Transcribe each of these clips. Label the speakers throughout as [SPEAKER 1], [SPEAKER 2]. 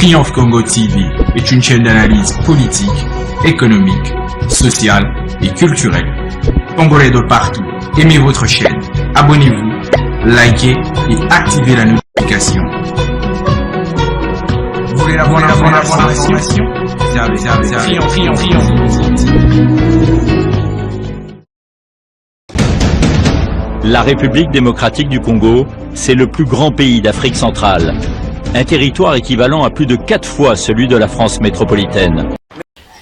[SPEAKER 1] Triomphe Congo TV est une chaîne d'analyse politique, économique, sociale et culturelle. Congolais de partout, aimez votre chaîne, abonnez-vous, likez et activez la notification. Vous voulez la bonne information?
[SPEAKER 2] La République démocratique du Congo, c'est le plus grand pays d'Afrique centrale. Un territoire équivalent à plus de 4 fois celui de la France métropolitaine.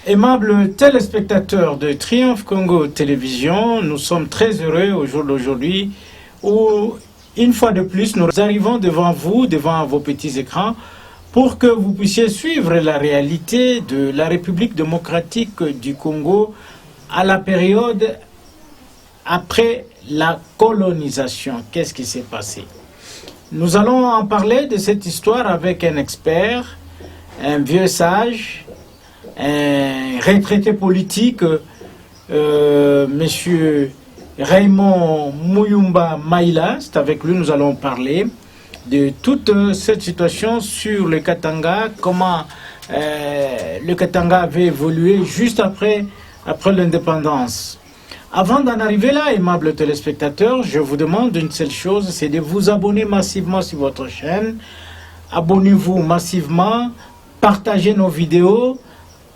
[SPEAKER 3] Aimables téléspectateurs de Triomphe Congo Télévision, nous sommes très heureux au jour d'aujourd'hui où, une fois de plus, nous arrivons devant vous, devant vos petits écrans, pour que vous puissiez suivre la réalité de la République démocratique du Congo à la période après la colonisation. Qu'est-ce qui s'est passé? Nous allons en parler de cette histoire avec un expert, un vieux sage, un retraité politique, monsieur Raymond Muyumba Maïla. C'est avec lui que nous allons parler de toute cette situation sur le Katanga, comment le Katanga avait évolué juste après l'indépendance. Avant d'en arriver là, aimables téléspectateurs, je vous demande une seule chose, c'est de vous abonner massivement sur votre chaîne. Abonnez-vous massivement, partagez nos vidéos,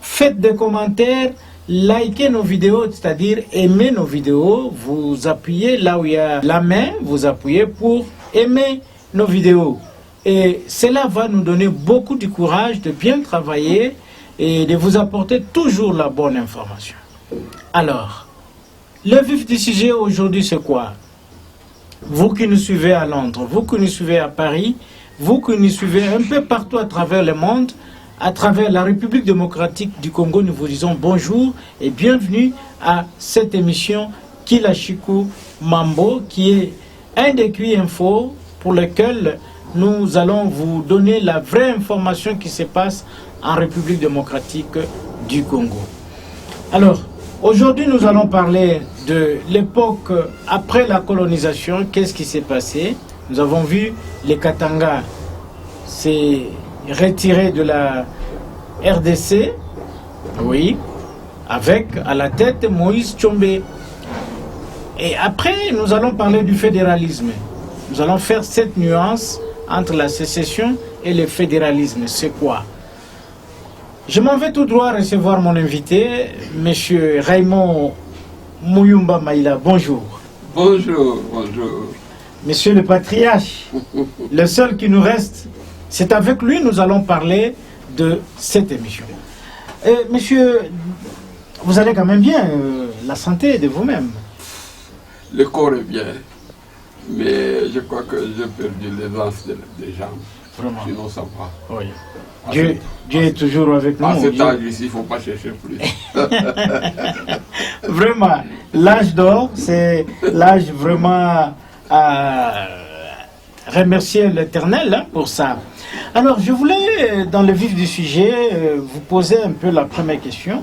[SPEAKER 3] faites des commentaires, likez nos vidéos, c'est-à-dire aimez nos vidéos. Vous appuyez là où il y a la main, vous appuyez pour aimer nos vidéos. Et cela va nous donner beaucoup de courage de bien travailler et de vous apporter toujours la bonne information. Alors, le vif du sujet aujourd'hui, c'est quoi? Vous qui nous suivez à Londres, vous qui nous suivez à Paris, vous qui nous suivez un peu partout à travers le monde, à travers la République démocratique du Congo, nous vous disons bonjour et bienvenue à cette émission Kilashiku Mambo, qui est un des QI Info pour lequel nous allons vous donner la vraie information qui se passe en République démocratique du Congo. Alors, aujourd'hui, nous allons parler de l'époque après la colonisation. Qu'est-ce qui s'est passé? Nous avons vu les Katanga s'est retiré de la RDC, oui, avec à la tête Moïse Tshombe. Et après, nous allons parler du fédéralisme. Nous allons faire cette nuance entre la sécession et le fédéralisme. C'est quoi? Je m'en vais tout droit recevoir mon invité, monsieur Raymond Muyumba Maïla. Bonjour.
[SPEAKER 4] Bonjour, bonjour.
[SPEAKER 3] Monsieur le patriarche, le seul qui nous reste, c'est avec lui que nous allons parler de cette émission. Monsieur, vous allez quand même bien, la santé de vous-même?
[SPEAKER 4] Le corps est bien, mais je crois que j'ai perdu l'aisance des jambes.
[SPEAKER 3] Vraiment.
[SPEAKER 4] Sinon ça va.
[SPEAKER 3] Oui. Dieu est toujours avec nous.
[SPEAKER 4] À cet âge ici, il ne faut pas chercher plus.
[SPEAKER 3] Vraiment, l'âge d'or, c'est l'âge vraiment à remercier l'Éternel pour ça. Alors, je voulais, dans le vif du sujet, vous poser un peu la première question.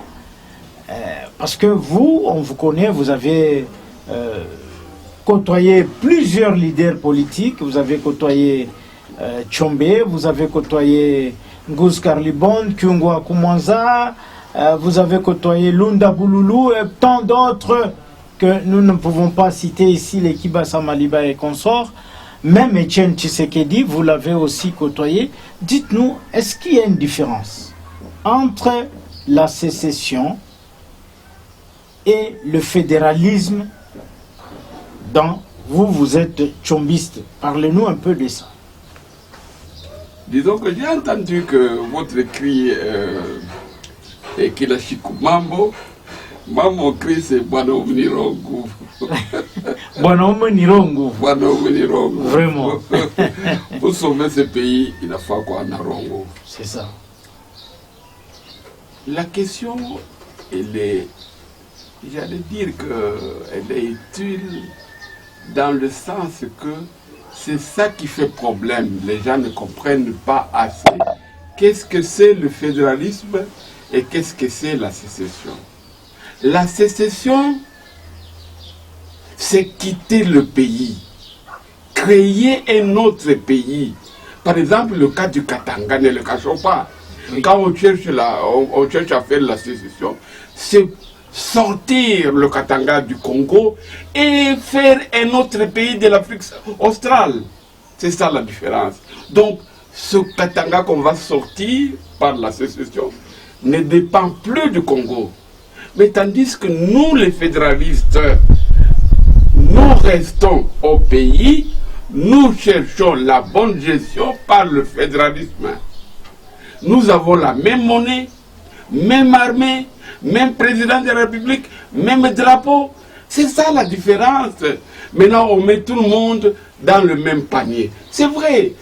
[SPEAKER 3] Parce que vous, on vous connaît, vous avez côtoyé plusieurs leaders politiques, vous avez côtoyé Tshombe, vous avez côtoyé Nguz Karlibon, Kyungwa Kumwanza, vous avez côtoyé Lunda Bouloulou et tant d'autres que nous ne pouvons pas citer ici, les Kibasa Maliba et consorts. Même Etienne Tshisekedi, vous l'avez aussi côtoyé. Dites-nous, est-ce qu'il y a une différence entre la sécession et le fédéralisme dont vous êtes tchombiste? Parlez-nous un peu de ça.
[SPEAKER 4] Disons que j'ai entendu que votre cri est Kilashiku Mambo. Mon cri c'est Bwana Nirongo.
[SPEAKER 3] Bwana Nirongo.
[SPEAKER 4] Bwana Nirongo.
[SPEAKER 3] Vraiment.
[SPEAKER 4] Pour sauver ce pays, il a fallu qu'on a Rongo.
[SPEAKER 3] C'est ça.
[SPEAKER 4] La question, elle est, j'allais dire qu'elle est utile dans le sens que c'est ça qui fait problème. Les gens ne comprennent pas assez. Qu'est-ce que c'est le fédéralisme et qu'est-ce que c'est la sécession? La sécession, c'est quitter le pays, créer un autre pays, Par exemple, le cas du Katanga, ne le cachons pas.
[SPEAKER 3] Oui.
[SPEAKER 4] Quand on cherche à faire la sécession, c'est sortir le Katanga du Congo et faire un autre pays de l'Afrique australe. C'est ça la différence. Donc, ce Katanga qu'on va sortir par la sécession ne dépend plus du Congo. Mais tandis que nous, les fédéralistes, nous restons au pays, nous cherchons la bonne gestion par le fédéralisme. Nous avons la même monnaie, même armée, même président de la République, même drapeau. C'est ça la différence. Maintenant, on met tout le monde dans le même panier. C'est vrai.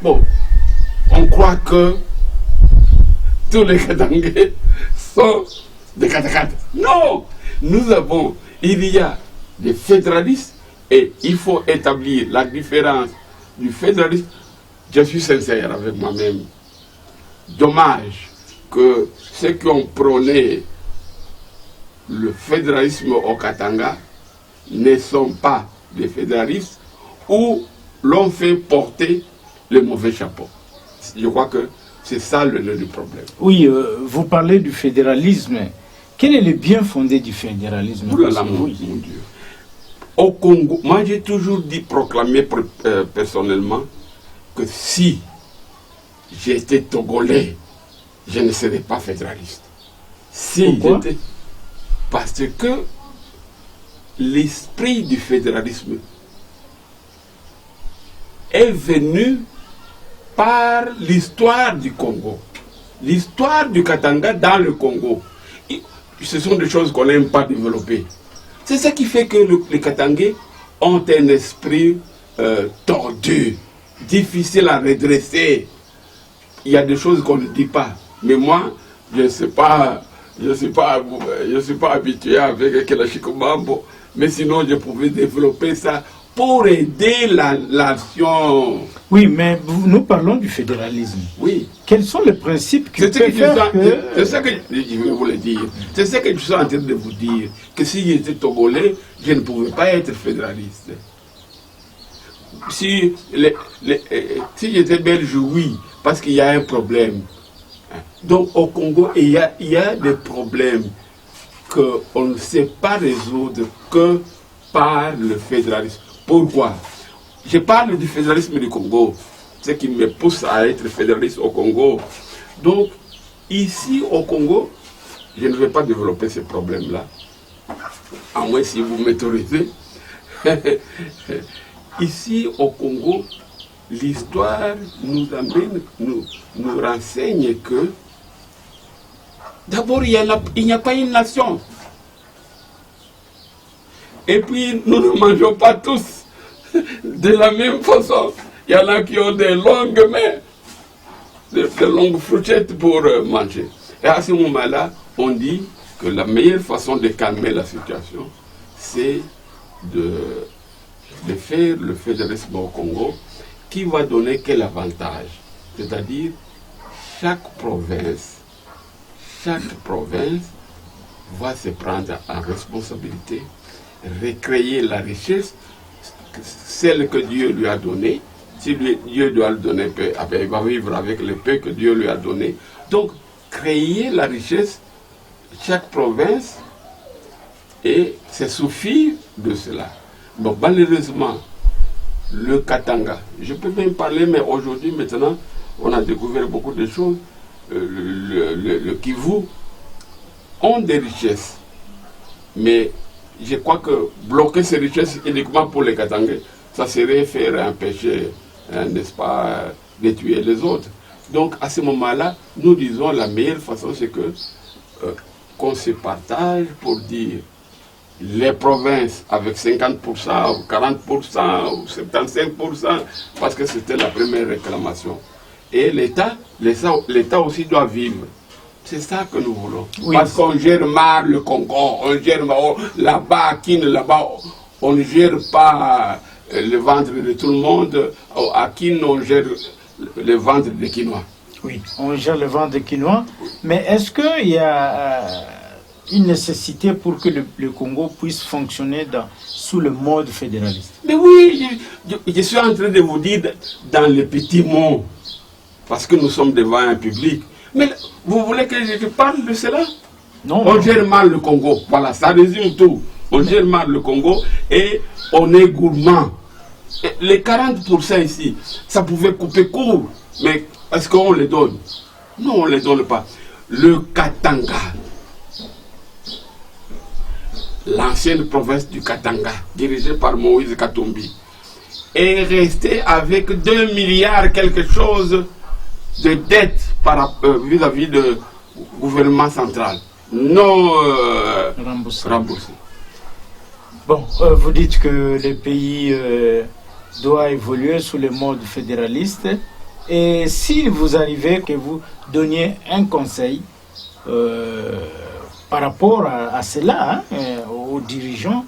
[SPEAKER 4] Bon, on croit que tous les Katangais sont des Katakata. Non, il y a des fédéralistes et il faut établir la différence du fédéralisme. Je suis sincère avec moi-même. Dommage que ceux qui ont prôné le fédéralisme au Katanga ne sont pas des fédéralistes ou l'ont fait porter le mauvais chapeau. Je crois que c'est ça le nœud du problème.
[SPEAKER 3] Oui, vous parlez du fédéralisme. Quel est le bien fondé du fédéralisme?
[SPEAKER 4] Mon Dieu. Au Congo, moi j'ai toujours proclamé personnellement que si j'étais togolais, je ne serais pas fédéraliste.
[SPEAKER 3] Pourquoi?
[SPEAKER 4] Parce que l'esprit du fédéralisme est venu par l'histoire du Congo. L'histoire du Katanga dans le Congo. Ce sont des choses qu'on n'aime pas développer. C'est ça qui fait que les Katangais ont un esprit tordu, difficile à redresser. Il y a des choses qu'on ne dit pas. Mais moi, je ne suis pas habitué avec Kelachiko-Mambo. Mais sinon, je pouvais développer ça pour aider la nation.
[SPEAKER 3] Oui, mais nous parlons du fédéralisme.
[SPEAKER 4] Oui.
[SPEAKER 3] Quels sont les principes qui peuvent faire que...
[SPEAKER 4] C'est ça que je vais vous le dire. C'est ça que je suis en train de vous dire. Que si j'étais togolais, je ne pouvais pas être fédéraliste. Si j'étais belge, oui, parce qu'il y a un problème. Donc au Congo, il y a des problèmes qu'on ne sait pas résoudre que par le fédéralisme. Pourquoi? Je parle du fédéralisme du Congo, ce qui me pousse à être fédéraliste au Congo. Donc, ici au Congo, je ne vais pas développer ce problème-là, à moins si vous m'autorisez. Ici au Congo, l'histoire nous renseigne que d'abord, il n'y a pas une nation. Et puis, nous ne mangeons pas tous de la même façon. Il y en a qui ont des longues mains, de longues fourchettes pour manger. Et à ce moment-là, on dit que la meilleure façon de calmer la situation, c'est de faire le fédéralisme au Congo, qui va donner quel avantage? C'est-à-dire, chaque province va se prendre en responsabilité, recréer la richesse, celle que Dieu lui a donnée. Si Dieu doit le donner, il va vivre avec le peu que Dieu lui a donné. Donc, créer la richesse, chaque province, et se suffit de cela. Bon, malheureusement, le Katanga, je peux même parler, mais aujourd'hui, maintenant, on a découvert beaucoup de choses. Le Kivu ont des richesses, mais je crois que bloquer ces richesses uniquement pour les Katangais, ça serait faire un péché, n'est-ce pas, de tuer les autres. Donc à ce moment-là, nous disons la meilleure façon, c'est que qu'on se partage pour dire les provinces avec 50% ou 40% ou 75%, parce que c'était la première réclamation. Et l'État aussi doit vivre. C'est ça que nous voulons. Oui. Parce qu'on gère mal le Congo, on gère là-bas, là-bas, on ne gère pas le ventre de tout le monde. À Kin, on gère le ventre des Quinois.
[SPEAKER 3] Oui, on gère le ventre des Quinois. Mais est-ce qu'il y a une nécessité pour que le Congo puisse fonctionner sous le mode fédéraliste.
[SPEAKER 4] Mais oui, je suis en train de vous dire dans les petits mots, parce que nous sommes devant un public. Mais vous voulez que je parle de cela?
[SPEAKER 3] Non,
[SPEAKER 4] on gère mal le Congo. Voilà, ça résume tout. On gère mal le Congo et on est gourmand. Et les 40% ici, ça pouvait couper court. Mais est-ce qu'on les donne? Non, on ne les donne pas. Le Katanga, l'ancienne province du Katanga, dirigée par Moïse Katumbi, est restée avec 2 milliards quelque chose de dettes vis-à-vis du gouvernement central. Non remboursé.
[SPEAKER 3] Bon, vous dites que le pays doit évoluer sous le mode fédéraliste. Et si vous arrivez que vous donniez un conseil par rapport à cela, aux dirigeants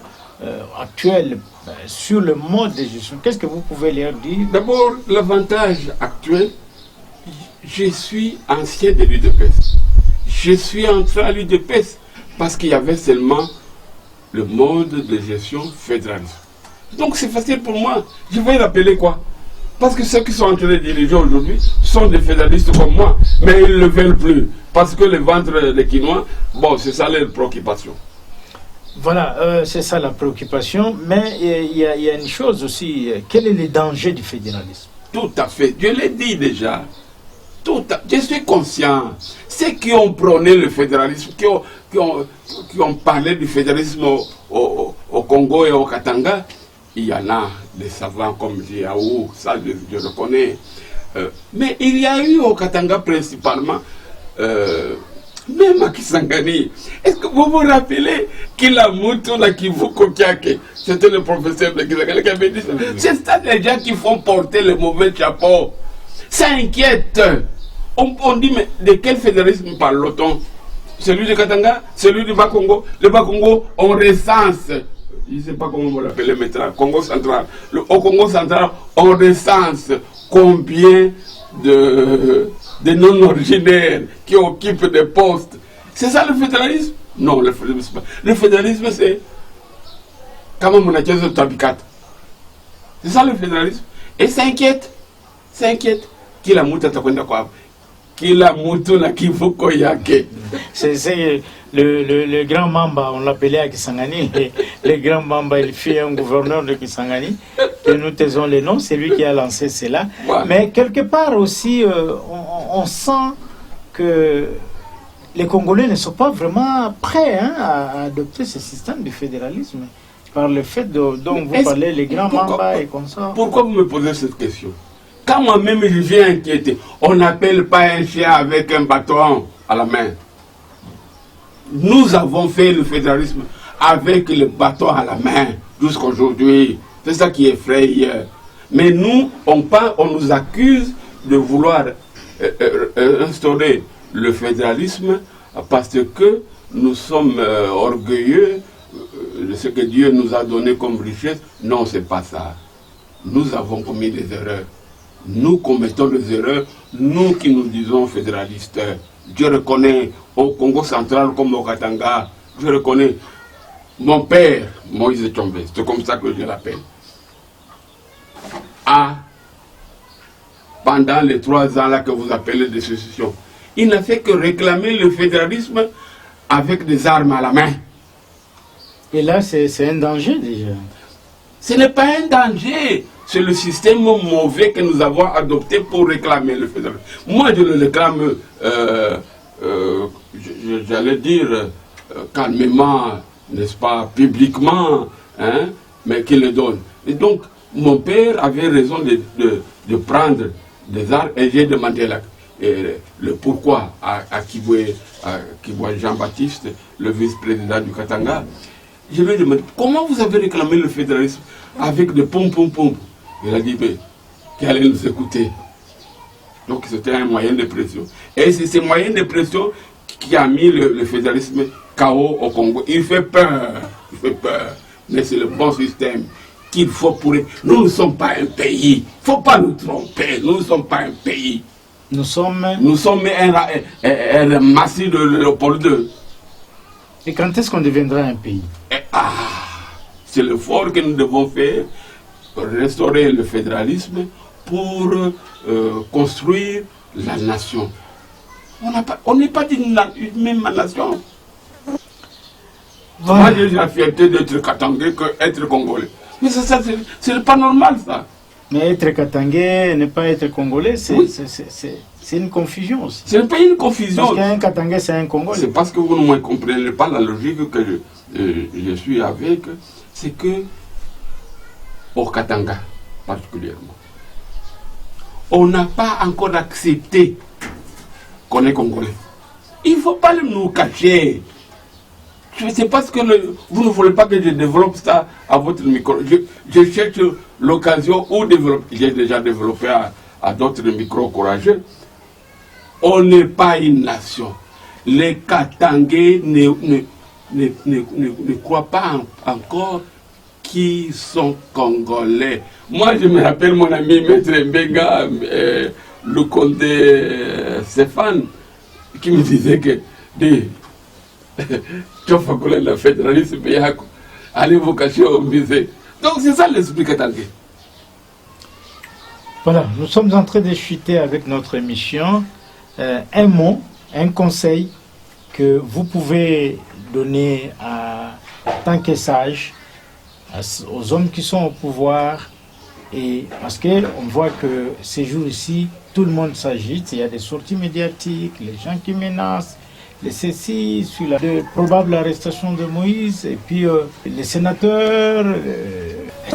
[SPEAKER 3] actuels sur le mode de gestion, qu'est-ce que vous pouvez leur dire?
[SPEAKER 4] D'abord, l'avantage actuel, je suis ancien de l'UDPS. Je suis entré à l'UDPS parce qu'il y avait seulement le mode de gestion fédéraliste. Donc c'est facile pour moi. Je vais rappeler quoi? Parce que ceux qui sont en train de diriger aujourd'hui sont des fédéralistes comme moi, mais ils ne le veulent plus. Parce que le ventre des Quinois, bon, c'est ça leur préoccupation.
[SPEAKER 3] Voilà, c'est ça la préoccupation. Mais il y a une chose aussi. Quel est le danger du fédéralisme?
[SPEAKER 4] Tout à fait. Je l'ai dit déjà. Je suis conscient. Ceux qui ont prôné le fédéralisme, qui ont parlé du fédéralisme au Congo et au Katanga, il y en a des savants comme Jiaou, ça je le connais. Mais il y a eu au Katanga principalement, même à Kisangani. Est-ce que vous vous rappelez qu'il a monté la Kivuko Kiake? C'était le professeur de Kisangani qui avait dit ça. C'est ça les gens qui font porter le mauvais chapeau. Ça inquiète. On dit, mais de quel fédéralisme parle-t-on? Celui du Katanga, celui du Bas-Congo. Le Bas-Congo, on recense. Je ne sais pas comment vous l'appelez maintenant, Congo central. Au Congo central, on recense combien de non-originaires qui occupent des postes. C'est ça le fédéralisme? Non, le fédéralisme, le fédéralisme c'est comment on a dit Tabikat. C'est ça le fédéralisme. Et ça inquiète. Ça inquiète. Qui la mouta takwenda kwa? Qui la mouta na kivuko yake?
[SPEAKER 3] C'est le grand Mamba, on l'appelait à Kisangani. Le grand Mamba, il fut un gouverneur de Kisangani. Que nous taisons les noms, c'est lui qui a lancé cela. Ouais. Mais quelque part aussi, on sent que les Congolais ne sont pas vraiment prêts à adopter ce système du fédéralisme. Par le fait dont vous parlez, les grands Mamba et comme ça.
[SPEAKER 4] Pourquoi vous me posez cette question? Quand moi-même je viens inquiéter, on n'appelle pas un chien avec un bâton à la main. Nous avons fait le fédéralisme avec le bâton à la main jusqu'à aujourd'hui. C'est ça qui effraie. Mais nous, on nous accuse de vouloir instaurer le fédéralisme parce que nous sommes orgueilleux de ce que Dieu nous a donné comme richesse. Non, c'est pas ça. Nous avons commis des erreurs. Nous commettons des erreurs, nous qui nous disons fédéralistes. Je reconnais au Congo central comme au Katanga, je reconnais mon père, Moïse Tchombe, c'est comme ça que je l'appelle, pendant les 3 ans là que vous appelez de sécession, il n'a fait que réclamer le fédéralisme avec des armes à la main.
[SPEAKER 3] Et là, c'est un danger déjà.
[SPEAKER 4] Ce n'est pas un danger. C'est le système mauvais que nous avons adopté pour réclamer le fédéralisme. Moi, je le réclame, j'allais dire, calmement, n'est-ce pas, publiquement, hein, mais qu'il le donne. Et donc, mon père avait raison de prendre des armes et j'ai demandé le pourquoi à Kibwe Jean-Baptiste, le vice-président du Katanga. Je lui ai demandé, comment vous avez réclamé le fédéralisme avec des pom-pom-pom? Il a dit, mais qu'il allait nous écouter. Donc c'était un moyen de pression. Et c'est ce moyen de pression qui a mis le fédéralisme KO au Congo. Il fait peur. Il fait peur. Mais c'est le bon système qu'il faut pour... Nous ne sommes pas un pays. Il ne faut pas nous tromper. Nous ne sommes pas un pays.
[SPEAKER 3] Nous sommes
[SPEAKER 4] un massif de Léopold II.
[SPEAKER 3] Et quand est-ce qu'on deviendra un pays?
[SPEAKER 4] C'est l'effort que nous devons faire, restaurer le fédéralisme pour construire la nation. On n'est pas d'une même nation. Voilà. Moi, j'ai la fierté d'être katangais qu'être congolais. Mais ça c'est pas normal, ça.
[SPEAKER 3] Mais être katangais et ne pas être congolais, c'est une confusion aussi.
[SPEAKER 4] Ce n'est pas une confusion.
[SPEAKER 3] Parce qu'un katangais, c'est un congolais.
[SPEAKER 4] C'est parce que vous ne comprenez pas la logique que je suis avec. C'est que, au Katanga particulièrement, on n'a pas encore accepté qu'on est congolais. Il ne faut pas nous cacher. C'est parce que vous ne voulez pas que je développe ça à votre micro. Je cherche l'occasion où développer. J'ai déjà développé à d'autres micros courageux. On n'est pas une nation. Les Katangais ne croient pas encore qu'ils sont congolais. Moi, je me rappelle mon ami Maître Mbenga, le comte Stéphane, qui me disait que la fédéralisme, allez vous cacher au musée. Donc c'est ça l'esprit katangais.
[SPEAKER 3] Voilà, nous sommes en train de chuter avec notre émission. Un mot, un conseil que vous pouvez donner en tant que sage aux hommes qui sont au pouvoir, et parce qu'on voit que ces jours-ci, tout le monde s'agite, il y a des sorties médiatiques, les gens qui menacent, les ceci sur la probable arrestation de Moïse, et puis les sénateurs,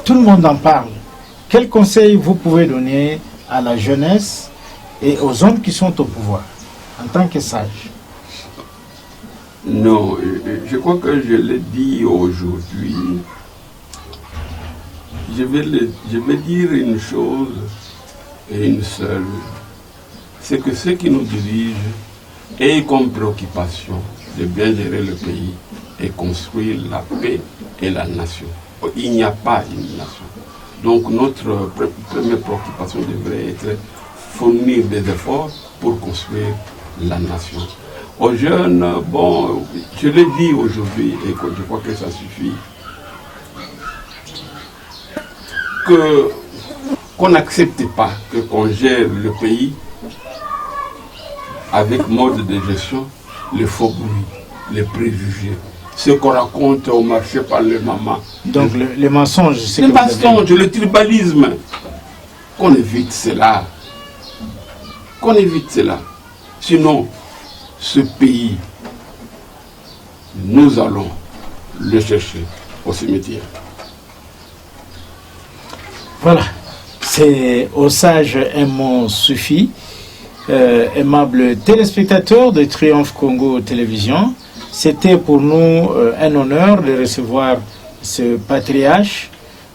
[SPEAKER 3] tout le monde en parle. Quel conseil vous pouvez donner à la jeunesse et aux hommes qui sont au pouvoir, en tant que sage?
[SPEAKER 4] Non, je crois que je l'ai dit aujourd'hui. Je vais dire une chose et une seule. C'est que ceux qui nous dirigent aient comme préoccupation de bien gérer le pays et construire la paix et la nation. Il n'y a pas une nation. Donc notre première préoccupation devrait être fournir des efforts pour construire la nation. Aux jeunes, bon, je l'ai dit aujourd'hui et je crois que ça suffit, qu'on n'accepte pas qu'on gère le pays avec mode de gestion, les faux bruits, les préjugés, ce qu'on raconte au marché par les mamans.
[SPEAKER 3] Donc les mensonges, c'est
[SPEAKER 4] les mensonges, le tribalisme, qu'on évite cela. Qu'on évite cela. Sinon, ce pays, nous allons le chercher au cimetière.
[SPEAKER 3] Voilà, c'est au sage un mot suffit. Aimables téléspectateurs de Triomphe Congo Télévision, c'était pour nous un honneur de recevoir ce patriarche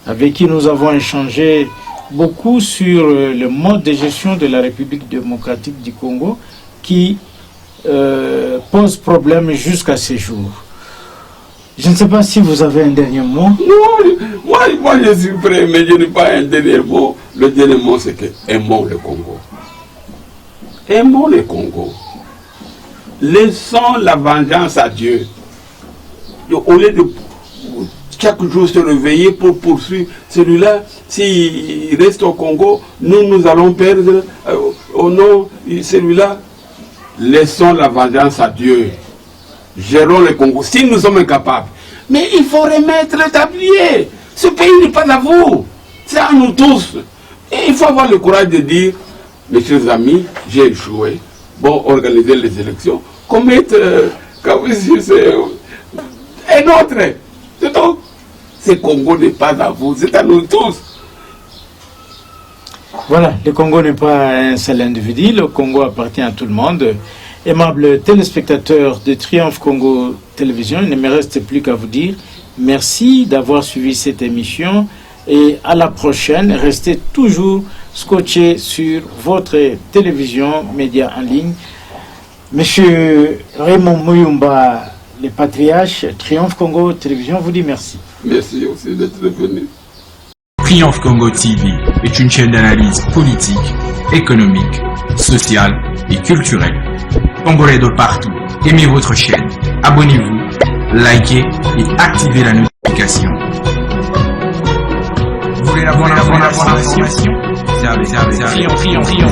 [SPEAKER 3] avec qui nous avons échangé beaucoup sur le mode de gestion de la République démocratique du Congo qui pose problème jusqu'à ce jour. Je ne sais pas si vous avez un dernier mot.
[SPEAKER 4] Non, moi je suis prêt, mais je n'ai pas un dernier mot. Le dernier mot, c'est que aimons le Congo. Aimons le Congo. Laissons la vengeance à Dieu. Au lieu de chaque jour se réveiller pour poursuivre celui-là, s'il reste au Congo, nous allons perdre. Oh non, celui-là, laissons la vengeance à Dieu. Gérons le Congo, si nous sommes incapables. Mais il faut remettre le tablier. Ce pays n'est pas à vous, c'est à nous tous. Et il faut avoir le courage de dire, mes chers amis, j'ai échoué. Bon, organiser les élections. Commettre, c'est un autre. C'est donc, ce Congo n'est pas à vous, c'est à nous tous.
[SPEAKER 3] Voilà, le Congo n'est pas un seul individu, le Congo appartient à tout le monde. Aimables téléspectateurs de Triomphe Congo Télévision, il ne me reste plus qu'à vous dire merci d'avoir suivi cette émission et à la prochaine. Restez toujours scotchés sur votre télévision, média en ligne. Monsieur Raymond Muyumba, le patriarche, Triomphe Congo Télévision, vous dit merci.
[SPEAKER 4] Merci aussi d'être venu.
[SPEAKER 1] Triomphe Congo TV est une chaîne d'analyse politique, économique, sociale et culturelle. Congolais de partout, aimez votre chaîne, abonnez-vous, likez et activez la notification. Vous voulez la bonne information? C'est avec Trion.